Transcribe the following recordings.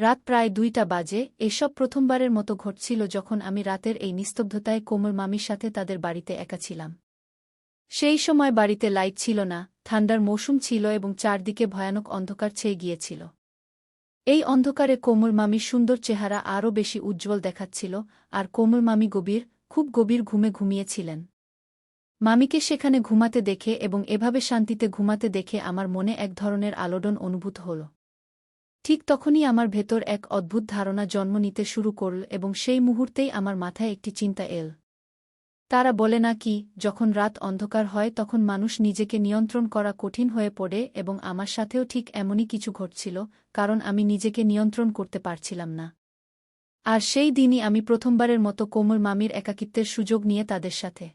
রাত প্রায় ২টা বাজে। এসব প্রথমবারের মতো ঘটছিল যখন আমি রাতের এই নিস্তব্ধতায় কোমল মামির সাথে তাদের বাড়িতে একা ছিলাম। সেই সময় বাড়িতে লাইট ছিল না, ঠান্ডার মৌসুম ছিল এবং চারদিকে ভয়ানক অন্ধকার ছেয়ে গিয়েছিল। এই অন্ধকারে কোমল মামির সুন্দর চেহারা আরও বেশি উজ্জ্বল দেখাচ্ছিল, আর কোমল মামি খুব গভীর ঘুমে ঘুমিয়েছিলেন। মামিকে সেখানে ঘুমাতে দেখে এবং এভাবে শান্তিতে ঘুমাতে দেখে আমার মনে এক ধরনের আলোড়ন অনুভূত হল। ঠিক তখনই আমার ভেতর এক অদ্ভুত ধারণা জন্ম নিতে শুরু করল এবং সেই মুহূর্তেই আমার মাথায় একটি চিন্তা এল। তারা বলে না কি, যখন রাত অন্ধকার হয় তখন মানুষ নিজেকে নিয়ন্ত্রণ করা কঠিন হয়ে পড়ে, এবং আমার সাথেও ঠিক এমনই কিছু ঘটছিল, কারণ আমি নিজেকে নিয়ন্ত্রণ করতে পারছিলাম না। আর সেই দিনই আমি প্রথমবারের মতো কোমল মামির একাকিত্বের সুযোগ নিয়ে তাদের সাথে।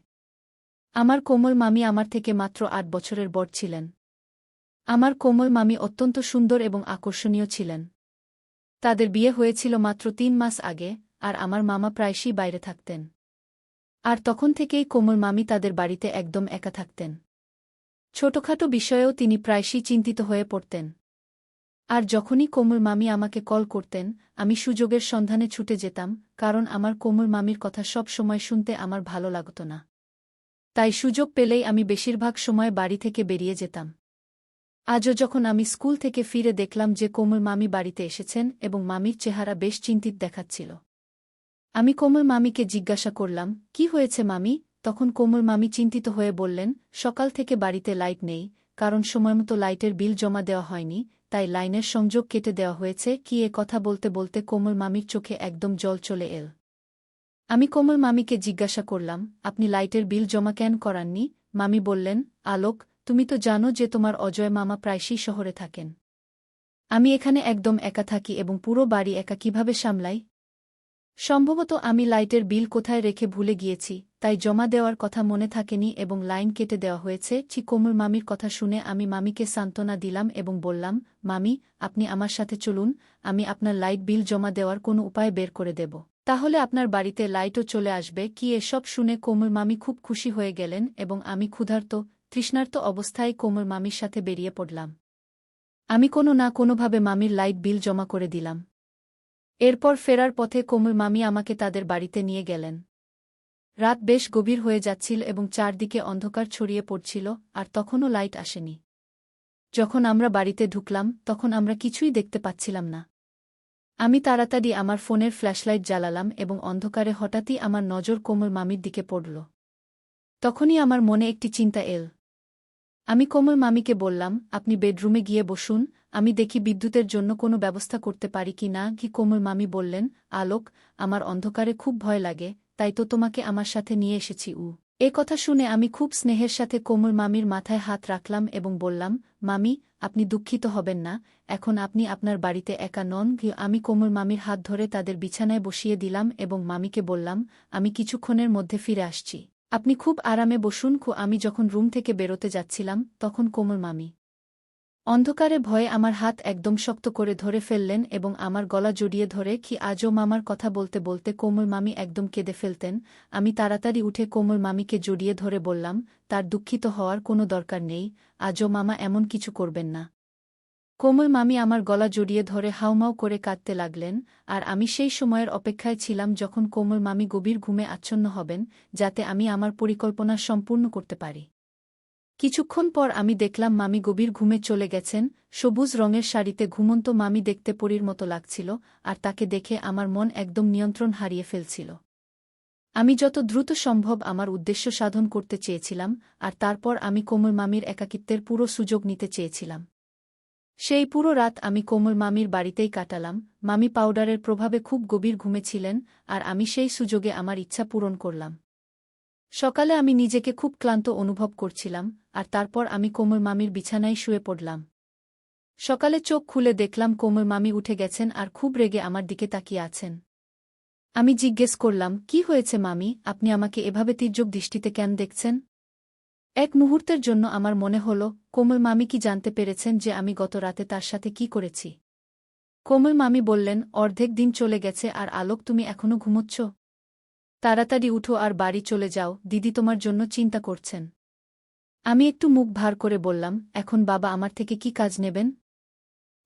আমার কোমল মামি আমার থেকে মাত্র ৮ বছরের বড় ছিলেন। আমার কোমল মামি অত্যন্ত সুন্দর এবং আকর্ষণীয় ছিলেন। তাদের বিয়ে হয়েছিল মাত্র ৩ মাস আগে, আর আমার মামা প্রায়শই বাইরে থাকতেন। আর তখন থেকেই কোমল মামি তাদের বাড়িতে একদম একা থাকতেন। ছোটখাটো বিষয়েও তিনি প্রায়শই চিন্তিত হয়ে পড়তেন। আর যখনই কোমল মামি আমাকে কল করতেন, আমি সুযোগের সন্ধানে ছুটে যেতাম, কারণ আমার কোমল মামির কথা সব সময় শুনতে আমার ভালো লাগত না। তাই সুযোগ পেলেই আমি বেশিরভাগ সময় বাড়ি থেকে বেরিয়ে যেতাম। আজও যখন আমি স্কুল থেকে ফিরে দেখলাম যে কোমল মামি বাড়িতে এসেছেন এবং মামির চেহারা বেশ চিন্তিত দেখাচ্ছিল। আমি কোমল মামিকে জিজ্ঞাসা করলাম, কি হয়েছে মামি? তখন কোমল মামি চিন্তিত হয়ে বললেন, সকাল থেকে বাড়িতে লাইট নেই, কারণ সময়মতো লাইটের বিল জমা দেওয়া হয়নি, তাই লাইনের সংযোগ কেটে দেওয়া হয়েছে। কি এ কথা বলতে বলতে কোমল মামির চোখে একদম জল চলে এল। আমি কোমল মামিকে জিজ্ঞাসা করলাম, আপনি লাইটের বিল জমা কেন করাননি? মামি বললেন, আলোক, তুমি তো জানো যে তোমার অজয় মামা প্রায়শই শহরে থাকেন। আমি এখানে একদম একা থাকি এবং পুরো বাড়ি একা কিভাবে সামলাই? সম্ভবত আমি লাইটের বিল কোথায় রেখে ভুলে গিয়েছি, তাই জমা দেওয়ার কথা মনে থাকেনি এবং লাইন কেটে দেওয়া হয়েছে। কোমল মামির কথা শুনে আমি মামিকে সান্ত্বনা দিলাম এবং বললাম, মামি, আপনি আমার সাথে চলুন, আমি আপনার লাইট বিল জমা দেওয়ার কোনো উপায় বের করে দেব। তাহলে আপনার বাড়িতে লাইটও চলে আসবে। কি এসব শুনে কোমল মামি খুব খুশি হয়ে গেলেন এবং আমি ক্ষুধার্ত, তৃষ্ণার্ত অবস্থায় কোমল মামির সাথে বেরিয়ে পড়লাম। আমি কোনো না কোনোভাবে মামির লাইট বিল জমা করে দিলাম। এরপর ফেরার পথে কোমল মামি আমাকে তাদের বাড়িতে নিয়ে গেলেন। রাত বেশ গভীর হয়ে যাচ্ছিল এবং চারদিকে অন্ধকার ছড়িয়ে পড়ছিল, আর তখনও লাইট আসেনি। যখন আমরা বাড়িতে ঢুকলাম তখন আমরা কিছুই দেখতে পাচ্ছিলাম না। আমি তাড়াতাড়ি আমার ফোনের ফ্ল্যাশলাইট জ্বালালাম এবং অন্ধকারে হঠাৎই আমার নজর কোমল মামির দিকে পড়ল। তখনই আমার মনে একটি চিন্তা এল। আমি কোমল মামিকে বললাম, আপনি বেডরুমে গিয়ে বসুন, আমি দেখি বিদ্যুতের জন্য কোনো ব্যবস্থা করতে পারি কি না। কোমল মামি বললেন, আলোক, আমার অন্ধকারে খুব ভয় লাগে, তাই তো তোমাকে আমার সাথে নিয়ে এসেছি। এ কথা শুনে আমি খুব স্নেহের সাথে কোমল মামির মাথায় হাত রাখলাম এবং বললাম, মামি, আপনি দুঃখিত হবেন না, এখন আপনি আপনার বাড়িতে একা নন। আমি কোমল মামির হাত ধরে তাদের বিছানায় বসিয়ে দিলাম এবং মামিকে বললাম, আমি কিছুক্ষণের মধ্যে ফিরে আসছি, আপনি খুব আরামে বসুন। আমি যখন রুম থেকে বেরোতে যাচ্ছিলাম তখন কোমল মামি অন্ধকারে ভয়ে আমার হাত একদম শক্ত করে ধরে ফেললেন এবং আমার গলা জড়িয়ে ধরে আজও মামার কথা বলতে বলতে কোমল মামি একদম কেঁদে ফেলতেন। আমি তাড়াতাড়ি উঠে কোমল মামিকে জড়িয়ে ধরে বললাম, তার দুঃখিত হওয়ার কোনো দরকার নেই, আজও মামা এমন কিছু করবেন না। কোমল মামি আমার গলা জড়িয়ে ধরে হাউমাউ করে কাঁদতে লাগলেন, আর আমি সেই সময়ের অপেক্ষায় ছিলাম যখন কোমল মামি গভীর ঘুমে আচ্ছন্ন হবেন, যাতে আমি আমার পরিকল্পনা সম্পূর্ণ করতে পারি। কিছুক্ষণ পর আমি দেখলাম মামি গভীর ঘুমে চলে গেছেন। সবুজ রঙের শাড়িতে ঘুমন্ত মামি দেখতে পরীর মতো লাগছিল, আর তাকে দেখে আমার মন একদম নিয়ন্ত্রণ হারিয়ে ফেলছিল। আমি যত দ্রুত সম্ভব আমার উদ্দেশ্য সাধন করতে চেয়েছিলাম, আর তারপর আমি কোমল মামির একাকিত্বের পুরো সুযোগ নিতে চেয়েছিলাম। সেই পুরো রাত আমি কোমল মামির বাড়িতেই কাটালাম। মামি পাউডারের প্রভাবে খুব গভীর ঘুমেছিলেন, আর আমি সেই সুযোগে আমার ইচ্ছা পূরণ করলাম। সকালে আমি নিজেকে খুব ক্লান্ত অনুভব করছিলাম, আর তারপর আমি কোমল মামির বিছানায় শুয়ে পড়লাম। সকালে চোখ খুলে দেখলাম কোমল মামি উঠে গেছেন আর খুব রেগে আমার দিকে তাকিয়ে আছেন। আমি জিজ্ঞেস করলাম, কি হয়েছে মামি, আপনি আমাকে এভাবে তীর্যক দৃষ্টিতে কেন দেখছেন? এক মুহূর্তের জন্য আমার মনে হল, কোমল মামি কি জানতে পেরেছেন যে আমি গত রাতে তার সাথে কি করেছি? কোমল মামি বললেন, অর্ধেক দিন চলে গেছে আর আলোক, তুমি এখনো ঘুমোচ্ছ? তাড়াতাড়ি উঠো আর বাড়ি চলে যাও, দিদি তোমার জন্য চিন্তা করছেন। আমি একটু মুখ ভার করে বললাম, এখন বাবা আমার থেকে কি কাজ নেবেন?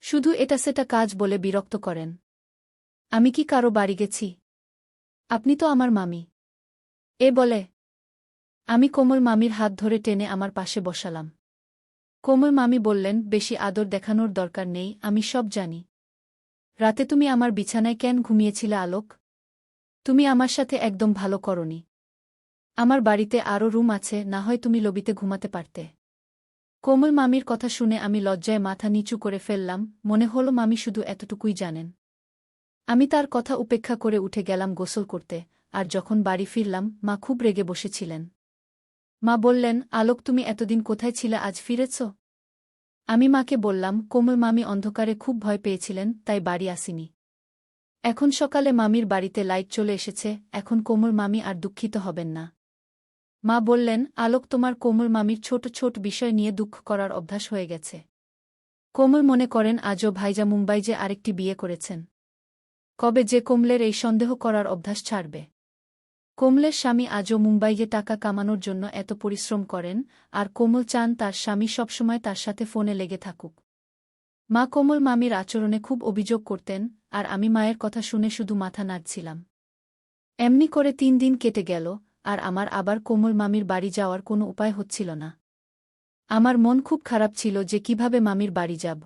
শুধু এটা সেটা কাজ বলে বিরক্ত করেন। আমি কি কারো বাড়ি গেছি? আপনি তো আমার মামি। এ বলে আমি কোমল মামির হাত ধরে টেনে আমার পাশে বসালাম। কোমল মামি বললেন, বেশি আদর দেখানোর দরকার নেই, আমি সব জানি। রাতে তুমি আমার বিছানায় কেন ঘুমিয়েছিলে আলোক? তুমি আমার সাথে একদম ভালো করনি। আমার বাড়িতে আরও রুম আছে, না হয় তুমি লবিতে ঘুমাতে পারতে। কোমল মামির কথা শুনে আমি লজ্জায় মাথা নিচু করে ফেললাম, মনে হলো মামি শুধু এতটুকুই জানেন। আমি তার কথা উপেক্ষা করে উঠে গেলাম গোসল করতে, আর যখন বাড়ি ফিরলাম মা খুব রেগে বসেছিলেন। মা বললেন, আলোক তুমি এতদিন কোথায় ছিলে, আজ ফিরেছ? আমি মাকে বললাম, কোমল মামি অন্ধকারে খুব ভয় পেয়েছিলেন, তাই বাড়ি আসিনি। এখন সকালে মামির বাড়িতে লাইট চলে এসেছে, এখন কোমল মামি আর দুঃখিত হবেন না। মা বললেন, আলোক তোমার কোমল মামির ছোট ছোট বিষয় নিয়ে দুঃখ করার অভ্যাস হয়ে গেছে। কোমল মনে করেন আজও ভাইজা মুম্বাই যে আরেকটি বিয়ে করেছেন। কবে যে কোমলের এই সন্দেহ করার অভ্যাস ছাড়বে? কোমলের স্বামী আজও মুম্বাইয়ে টাকা কামানোর জন্য এত পরিশ্রম করেন, আর কোমল চান তার স্বামী সবসময় তার সাথে ফোনে লেগে থাকুক। মা কোমল মামির আচরণে খুব অভিযোগ করতেন, আর আমি মায়ের কথা শুনে শুধু মাথা নাড়ছিলাম। এমনি করে 3 দিন কেটে গেল, আর আমার আবার কোমল মামির বাড়ি যাওয়ার কোনো উপায় হচ্ছিল না। আমার মন খুব খারাপ ছিল যে কিভাবে মামির বাড়ি যাব।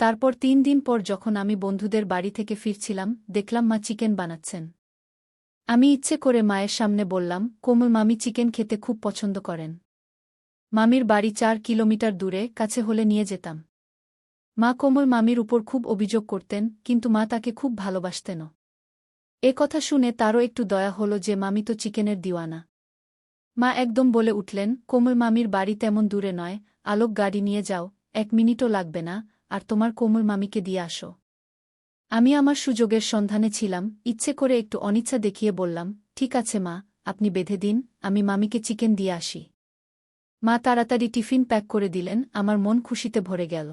তারপর 3 দিন পর যখন আমি বন্ধুদের বাড়ি থেকে ফিরছিলাম, দেখলাম মা চিকেন বানাচ্ছেন। আমি ইচ্ছে করে মায়ের সামনে বললাম, কোমল মামি চিকেন খেতে খুব পছন্দ করেন। মামির বাড়ি 4 কিলোমিটার দূরে, কাছে হলে নিয়ে যেতাম। মা কোমল মামির উপর খুব অভিযোগ করতেন, কিন্তু মা তাকে খুব ভালোবাসতেন। এ কথা শুনে তারও একটু দয়া হলো যে মামি তো চিকেনের দিওয়ানা। মা একদম বলে উঠলেন, কোমল মামির বাড়ি তেমন দূরে নয়, আলোক গাড়ি নিয়ে যাও, 1 মিনিটও লাগবে না, আর তোমার কোমল মামিকে দিয়ে আসো। আমি আমার সুযোগের সন্ধানে ছিলাম, ইচ্ছে করে একটু অনিচ্ছা দেখিয়ে বললাম, ঠিক আছে মা, আপনি বেঁধে দিন, আমি মামিকে চিকেন দিয়ে আসি। মা তাড়াতাড়ি টিফিন প্যাক করে দিলেন, আমার মন খুশিতে ভরে গেল।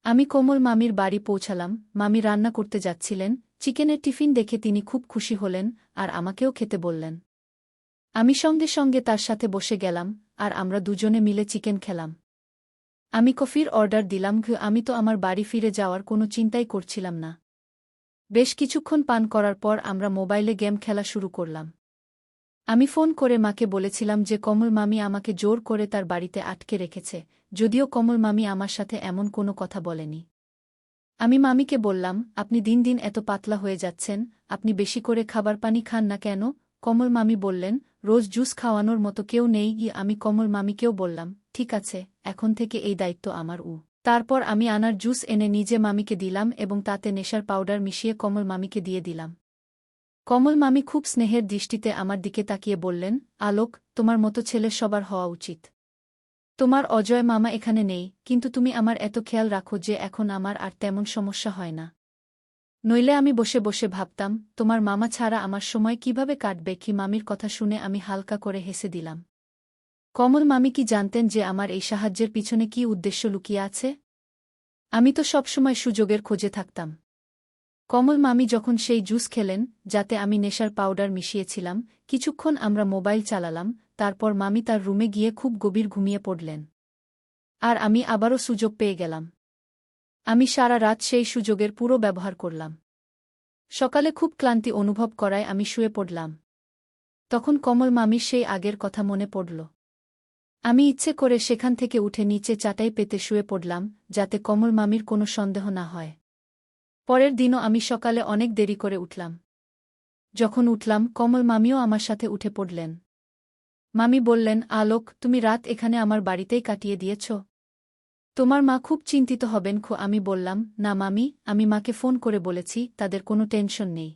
আমি কোমল মামির বাড়ি পৌঁছালাম, মামি রান্না করতে যাচ্ছিলেন, চিকেনের টিফিন দেখে তিনি খুব খুশি হলেন, আর আমাকেও খেতে বললেন। আমি সঙ্গে সঙ্গে তার সাথে বসে গেলাম, আর আমরা দুজনে মিলে চিকেন খেলাম। আমি কফির অর্ডার দিলাম, আমি তো আমার বাড়ি ফিরে যাওয়ার কোনো চিন্তাই করছিলাম না। বেশ কিছুক্ষণ পান করার পর আমরা মোবাইলে গেম খেলা শুরু করলাম। আমি ফোন করে মাকে বলেছিলাম যে কমল মামি আমাকে জোর করে তার বাড়িতে আটকে রেখেছে, যদিও কমল মামি আমার সাথে এমন কোনো কথা বলেনি। আমি মামিকে বললাম, আপনি দিন দিন এত পাতলা হয়ে যাচ্ছেন, আপনি বেশি করে খাবার পানি খান না কেন? কমল মামি বললেন, রোজ জুস খাওয়ানোর মতো কেউ নেই। আমি কমল মামিকেও বললাম, ঠিক আছে, এখন থেকে এই দায়িত্ব আমার। তারপর আমি আনার জুস এনে নিজে মামিকে দিলাম এবং তাতে নেশার পাউডার মিশিয়ে কমল মামিকে দিয়ে দিলাম। কমল মামি খুব স্নেহের দৃষ্টিতে আমার দিকে তাকিয়ে বললেন, আলোক, তোমার মতো ছেলে সবার হওয়া উচিত। তোমার অজয় মামা এখানে নেই, কিন্তু তুমি আমার এত খেয়াল রাখো যে এখন আমার আর তেমন সমস্যা হয় না। নইলে আমি বসে বসে ভাবতাম, তোমার মামা ছাড়া আমার সময় কিভাবে কাটবে। কি মামির কথা শুনে আমি হালকা করে হেসে দিলাম। কমল মামি কি জানতেন যে আমার এই সাহায্যের পিছনে কি উদ্দেশ্য লুকিয়ে আছে? আমি তো সবসময় সুযোগের খোঁজে থাকতাম। কমল মামি যখন সেই জুস খেলেন, যাতে আমি নেশার পাউডার মিশিয়েছিলাম, কিছুক্ষণ আমরা মোবাইল চালালাম, তারপর মামি তার রুমে গিয়ে খুব গভীর ঘুমিয়ে পড়লেন। আর আমি আবারও সুযোগ পেয়ে গেলাম। আমি সারা রাত সেই সুযোগের পুরো ব্যবহার করলাম। সকালে খুব ক্লান্তি অনুভব করায় আমি শুয়ে পড়লাম। তখন কমল মামির সেই আগের কথা মনে পড়ল। আমি ইচ্ছে করে সেখান থেকে উঠে নিচে চাটাই পেতে শুয়ে পড়লাম, যাতে কমল মামির কোনো সন্দেহ না হয়। পরের দিনও আমি সকালে অনেক দেরি করে উঠলাম। যখন উঠলাম, কমল মামিও আমার সাথে উঠে পড়লেন। মামি বললেন, আলোক, তুমি রাত এখানে আমার বাড়িতেই কাটিয়ে দিয়েছ? তোমার মা খুব চিন্তিত হবেন। আমি বললাম, না মামি, আমি মাকে ফোন করে বলেছি, তাদের কোনো টেনশন নেই।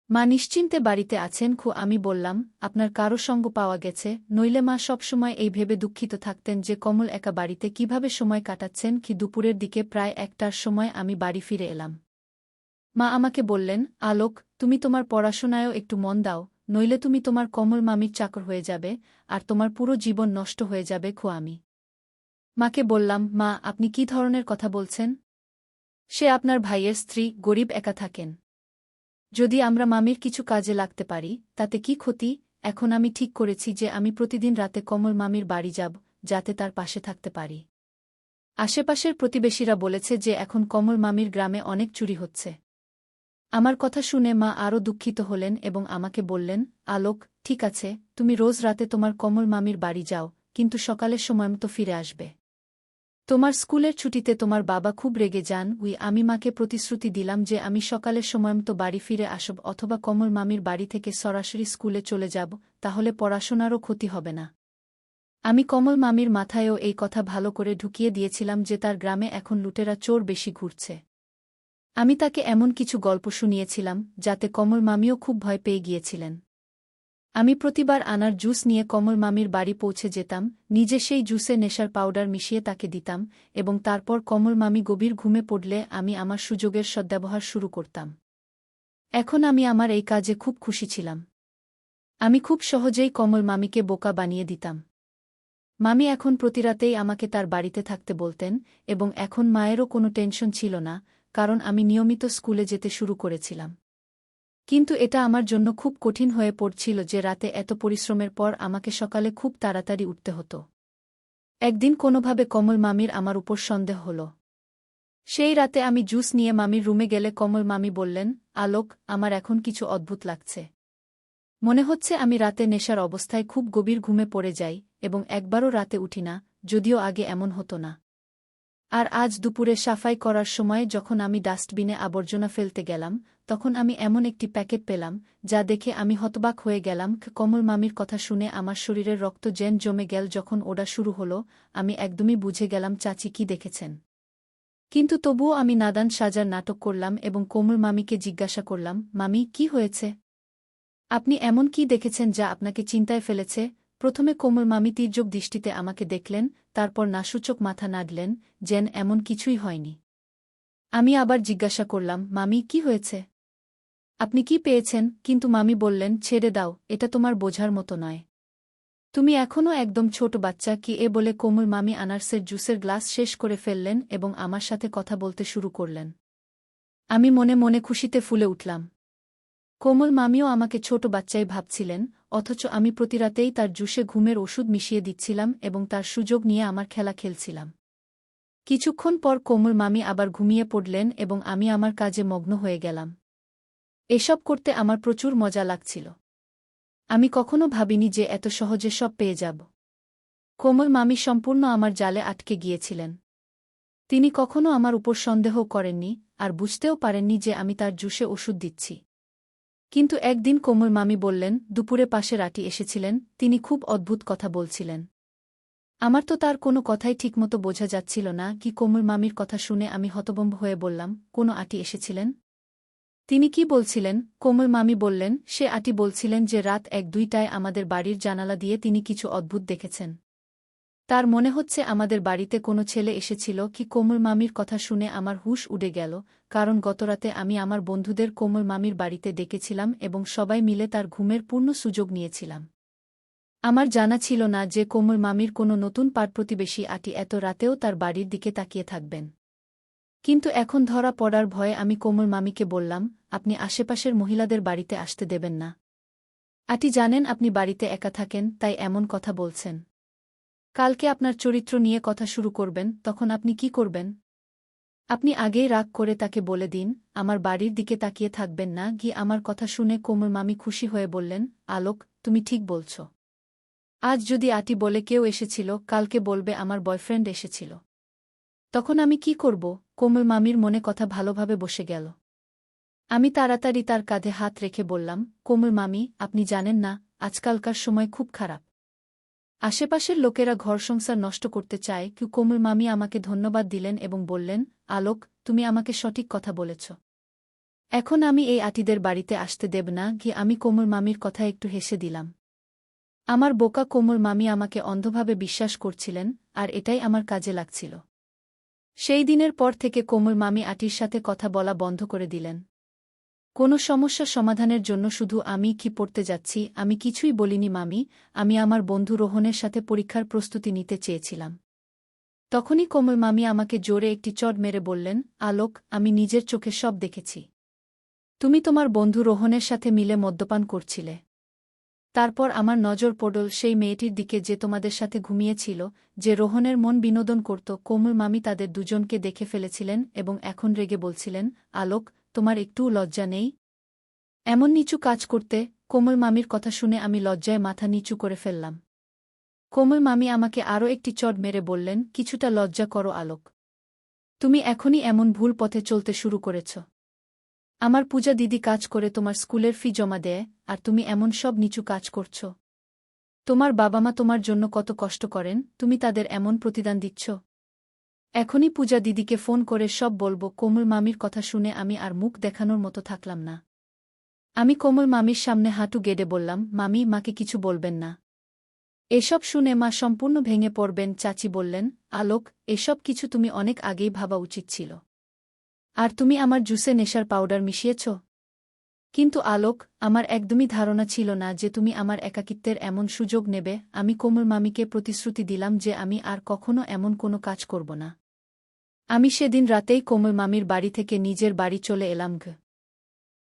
মা নিশ্চিন্তে বাড়িতে আছেন। আমি বললাম, আপনার কারো সঙ্গ পাওয়া গেছে? নইলে মা সবসময় এই ভেবে দুঃখিত থাকতেন যে কমল একা বাড়িতে কিভাবে সময় কাটাচ্ছেন। দুপুরের দিকে প্রায় 1টার সময় আমি বাড়ি ফিরে এলাম। মা আমাকে বললেন, আলোক, তুমি তোমার পড়াশোনায়ও একটু মন দাও, নইলে তুমি তোমার কমল মামির চাকর হয়ে যাবে, আর তোমার পুরো জীবন নষ্ট হয়ে যাবে। আমি মাকে বললাম, মা, আপনি কি ধরনের কথা বলছেন? সে আপনার ভাইয়ের স্ত্রী, গরিব, একা থাকেন। যদি আমরা মামির কিছু কাজে লাগতে পারি, তাতে কি ক্ষতি? এখন আমি ঠিক করেছি যে আমি প্রতিদিন রাতে কমল মামির বাড়ি যাব, যাতে তার পাশে থাকতে পারি। আশেপাশের প্রতিবেশীরা বলেছে যে এখন কমল মামির গ্রামে অনেক চুরি হচ্ছে। আমার কথা শুনে মা আরও দুঃখিত হলেন এবং আমাকে বললেন, আলোক, ঠিক আছে, তুমি রোজ রাতে তোমার কমল মামির বাড়ি যাও, কিন্তু সকালের সময়মতো ফিরে আসবে। তোমার স্কুলের ছুটিতে তোমার বাবা খুব রেগে যান। আমি মাকে প্রতিশ্রুতি দিলাম যে আমি সকালের সময়মতো বাড়ি ফিরে আসব অথবা কমল মামির বাড়ি থেকে সরাসরি স্কুলে চলে যাব, তাহলে পড়াশোনারও ক্ষতি হবে না। আমি কমল মামির মাথায়ও এই কথা ভালো করে ঢুকিয়ে দিয়েছিলাম যে তার গ্রামে এখন লুটেরা চোর বেশি ঘুরছে। আমি তাকে এমন কিছু গল্প শুনিয়েছিলাম যাতে কমল মামিও খুব ভয় পেয়ে গিয়েছিলেন। আমি প্রতিবার আনার জুস নিয়ে কমল মামির বাড়ি পৌঁছে যেতাম, নিজে সেই জুসে নেশার পাউডার মিশিয়ে তাকে দিতাম, এবং তারপর কমল মামি গভীর ঘুমে পড়লে আমি আমার সুযোগের সদ্ব্যবহার শুরু করতাম। এখন আমি আমার এই কাজে খুব খুশি ছিলাম। আমি খুব সহজেই কমল মামিকে বোকা বানিয়ে দিতাম। মামি এখন প্রতিরাতেই আমাকে তার বাড়িতে থাকতে বলতেন, এবং এখন মায়েরও কোনো টেনশন ছিল না, কারণ আমি নিয়মিত স্কুলে যেতে শুরু করেছিলাম। কিন্তু এটা আমার জন্য খুব কঠিন হয়ে পড়ছিল যে রাতে এত পরিশ্রমের পর আমাকে সকালে খুব তাড়াতাড়ি উঠতে হতো। একদিন কোনোভাবে কমল মামির আমার উপর সন্দেহ হল। সেই রাতে আমি জুস নিয়ে মামির রুমে গেলে কমল মামি বললেন, আলোক, আমার এখন কিছু অদ্ভুত লাগছে। মনে হচ্ছে আমি রাতে নেশার অবস্থায় খুব গভীর ঘুমে পড়ে যাই এবং একবারও রাতে উঠি না, যদিও আগে এমন হতো না। আর আজ দুপুরে সাফাই করার সময় যখন আমি ডাস্টবিনে আবর্জনা ফেলতে গেলাম, তখন আমি এমন একটি প্যাকেট পেলাম, যা দেখে আমি হতবাক হয়ে গেলাম। কমল মামির কথা শুনে আমার শরীরের রক্ত যেন জমে গেল। যখন ওটা শুরু হলো, আমি একদমই বুঝে গেলাম চাচি কি দেখেছেন। কিন্তু তবুও আমি নাদান সাজার নাটক করলাম এবং কমল মামিকে জিজ্ঞাসা করলাম, মামি, কি হয়েছে? আপনি এমন কি দেখেছেন যা আপনাকে চিন্তায় ফেলেছে? প্রথমে কোমল মামি তীর্যক দৃষ্টিতে আমাকে দেখলেন, তারপর নাসূচক মাথা নাড়লেন, যেন এমন কিছুই হয়নি। আমি আবার জিজ্ঞাসা করলাম, মামি, কি হয়েছে? আপনি কি পেয়েছেন? কিন্তু মামি বললেন, ছেড়ে দাও, এটা তোমার বোঝার মতো নয়। তুমি এখনও একদম ছোট বাচ্চা। কি এ বলে কোমল মামি আনারসের জুসের গ্লাস শেষ করে ফেললেন এবং আমার সাথে কথা বলতে শুরু করলেন। আমি মনে মনে খুশিতে ফুলে উঠলাম। কোমল মামিও আমাকে ছোট বাচ্চাই ভাবছিলেন, অথচ আমি প্রতিরাতেই তার জুসে ঘুমের ওষুধ মিশিয়ে দিচ্ছিলাম এবং তার সুযোগ নিয়ে আমার খেলা খেলছিলাম। কিছুক্ষণ পর কোমল মামি আবার ঘুমিয়ে পড়লেন এবং আমি আমার কাজে মগ্ন হয়ে গেলাম। এসব করতে আমার প্রচুর মজা লাগছিল। আমি কখনো ভাবিনি যে এত সহজে সব পেয়ে যাব। কোমল মামি সম্পূর্ণ আমার জালে আটকে গিয়েছিলেন। তিনি কখনো আমার উপর সন্দেহ করেননি, আর বুঝতেও পারেননি যে আমি তার জুসে ওষুধ দিচ্ছি। কিন্তু একদিন কোমল মামি বললেন, দুপুরে পাশের আঁটি এসেছিলেন, তিনি খুব অদ্ভুত কথা বলছিলেন। আমার তো তার কোনো কথাই ঠিকমতো বোঝা যাচ্ছিল না। কি কোমল মামির কথা শুনে আমি হতভম্ব হয়ে বললাম, কোনো আঁটি এসেছিলেন? তিনি কি বলছিলেন? কোমল মামি বললেন, সে আঁটি বলছিলেন যে রাত 1-2টায় আমাদের বাড়ির জানালা দিয়ে তিনি কিছু অদ্ভুত দেখেছেন। তার মনে হচ্ছে আমাদের বাড়িতে কোনো ছেলে এসেছিল। কি কোমল মামির কথা শুনে আমার হুঁশ উড়ে গেল, কারণ গতরাতে আমি আমার বন্ধুদের কোমল মামির বাড়িতে ডেকেছিলাম এবং সবাই মিলে তার ঘুমের পূর্ণ সুযোগ নিয়েছিলাম। আমার জানা ছিল না যে কোমল মামির কোনো নতুন পাড়-প্রতিবেশী আঁটি এত রাতেও তার বাড়ির দিকে তাকিয়ে থাকবেন। কিন্তু এখন ধরা পড়ার ভয়ে আমি কোমল মামিকে বললাম, আপনি আশেপাশের মহিলাদের বাড়িতে আসতে দেবেন না। আঁটি জানেন আপনি বাড়িতে একা থাকেন, তাই এমন কথা বলছেন। কালকে আপনার চরিত্র নিয়ে কথা শুরু করবেন, তখন আপনি কি করবেন? আপনি আগেই রাগ করে তাকে বলে দিন, আমার বাড়ির দিকে তাকিয়ে থাকবেন না। গিয়ে আমার কথা শুনে কোমল মামি খুশি হয়ে বললেন, আলোক, তুমি ঠিক বলছ। আজ যদি আঁটি বলে কেউ এসেছিল, কালকে বলবে আমার বয়ফ্রেন্ড এসেছিল। তখন আমি কি করব? কোমল মামির মনে কথা ভালোভাবে বসে গেল। আমি তাড়াতাড়ি তার কাঁধে হাত রেখে বললাম, কোমল মামি, আপনি জানেন না, আজকালকার সময় খুব খারাপ। আশেপাশের লোকেরা ঘর সংসার নষ্ট করতে চায়। কোমল মামি আমাকে ধন্যবাদ দিলেন এবং বললেন, আলোক, তুমি আমাকে সঠিক কথা বলেছ। এখন আমি এই আঁটিদের বাড়িতে আসতে দেব না। আমি কোমল মামির কথা একটু হেসে দিলাম। আমার বোকা কোমল মামি আমাকে অন্ধভাবে বিশ্বাস করছিলেন, আর এটাই আমার কাজে লাগছিল। সেই দিনের পর থেকে কোমল মামি আঁটির সাথে কথা বলা বন্ধ করে দিলেন। কোনো সমস্যা সমাধানের জন্য শুধু আমি কি পড়তে যাচ্ছি আমি কিছুই বলিনি মামি, আমি আমার বন্ধু রোহনের সাথে পরীক্ষার প্রস্তুতি নিতে চেয়েছিলাম। তখনই কোমল মামি আমাকে জোরে একটি চড় মেরে বললেন, আলোক, আমি নিজের চোখে সব দেখেছি। তুমি তোমার বন্ধু রোহনের সাথে মিলে মদ্যপান করছিলে। তারপর আমার নজর পড়ল সেই মেয়েটির দিকে যে তোমাদের সাথে ঘুমিয়েছিল, যে রোহনের মন বিনোদন করত। কোমল মামি তাদের দুজনকে দেখে ফেলেছিলেন এবং এখন রেগে বলছিলেন, আলোক, তোমার একটুও লজ্জা নেই এমন নিচু কাজ করতে? কোমল মামির কথা শুনে আমি লজ্জায় মাথা নিচু করে ফেললাম। কোমল মামি আমাকে আরও একটি চড় মেরে বললেন, কিছুটা লজ্জা করো আলোক। তুমি এখনই এমন ভুল পথে চলতে শুরু করেছ। আমার পূজা দিদি কাজ করে তোমার স্কুলের ফি জমা দেয়, আর তুমি এমন সব নিচু কাজ করছ। তোমার বাবা মা তোমার জন্য কত কষ্ট করেন, তুমি তাদের এমন প্রতিদান দিচ্ছ। এখনই পূজা দিদিকে ফোন করে সব বলবো। কোমল মামির কথা শুনে আমি আর মুখ দেখানোর মতো থাকলাম না। আমি কোমল মামির সামনে হাঁটু গেড়ে বললাম, মামি, মাকে কিছু বলবেন না। এসব শুনে মা সম্পূর্ণ ভেঙে পড়বেন। চাচি বললেন, আলোক, এসব কিছু তুমি অনেক আগেই ভাবা উচিত ছিল। আর তুমি আমার জুসে নেশার পাউডার মিশিয়েছ। কিন্তু আলোক, আমার একদমই ধারণা ছিল না যে তুমি আমার একাকিত্বের এমন সুযোগ নেবে। আমি কোমল মামিকে প্রতিশ্রুতি দিলাম যে আমি আর কখনো এমন কোনো কাজ করব না। আমি সেদিন রাতেই কোমল মামির বাড়ি থেকে নিজের বাড়ি চলে এলাম।